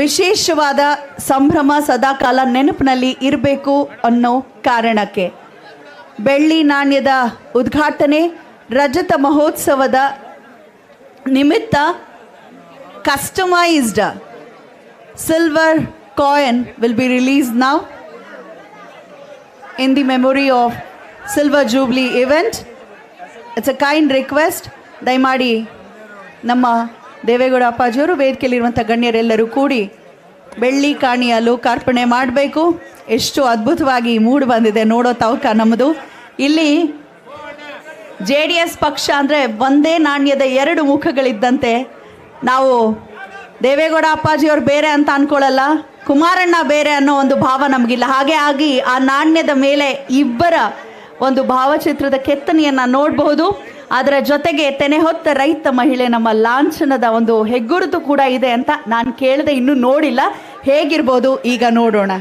ವಿಶೇಷವಾದ ಸಂಭ್ರಮ ಸದಾಕಾಲ ನೆನಪಿನಲ್ಲಿ ಇರಬೇಕು ಅನ್ನೋ ಕಾರಣಕ್ಕೆ ಬೆಳ್ಳಿ ನಾಣ್ಯದ ಉದ್ಘಾಟನೆ ರಜತ ಮಹೋತ್ಸವದ ನಿಮಿತ್ತ customized silver coin will be released now in the memory of Silver Jubilee event. It's a kind request. ದಯಮಾಡಿ ನಮ್ಮ ದೇವೇಗೌಡ ಅಪ್ಪಾಜಿಯವರು ವೇದಿಕೆಯಲ್ಲಿರುವಂಥ ಗಣ್ಯರೆಲ್ಲರೂ ಕೂಡಿ ಬೆಳ್ಳಿ ಕಾಣಿಯ ಲೋಕಾರ್ಪಣೆ ಮಾಡಬೇಕು. ಎಷ್ಟು ಅದ್ಭುತವಾಗಿ ಮೂಡಿ ಬಂದಿದೆ ನೋಡೋ ತವಕ ನಮ್ಮದು. ಇಲ್ಲಿ JDS ಪಕ್ಷ ಅಂದರೆ ಒಂದೇ ನಾಣ್ಯದ ಎರಡು ಮುಖಗಳಿದ್ದಂತೆ ನಾವು ದೇವೇಗೌಡ ಅಪ್ಪಾಜಿಯವ್ರು ಬೇರೆ ಅಂತ ಅಂದ್ಕೊಳ್ಳಲ್ಲ, ಕುಮಾರಣ್ಣ ಬೇರೆ ಅನ್ನೋ ಒಂದು ಭಾವ ನಮಗಿಲ್ಲ. ಹಾಗೆ ಆಗಿ ಆ ನಾಣ್ಯದ ಮೇಲೆ ಇಬ್ಬರ ಒಂದು ಭಾವಚಿತ್ರದ ಕೆತ್ತನೆಯನ್ನು ನೋಡಬಹುದು. ಅದರ ಜೊತೆಗೆ ತೆನೆ ಹೊತ್ತ ರೈತ ಮಹಿಳೆ ನಮ್ಮ ಲಾಂಛನದ ಒಂದು ಹೆಗ್ಗುರುತು ಕೂಡ ಇದೆ ಅಂತ ನಾನು ಕೇಳಿದೆ, ಇನ್ನೂ ನೋಡಿಲ್ಲ. ಹೇಗಿರ್ಬೋದು ಈಗ ನೋಡೋಣ.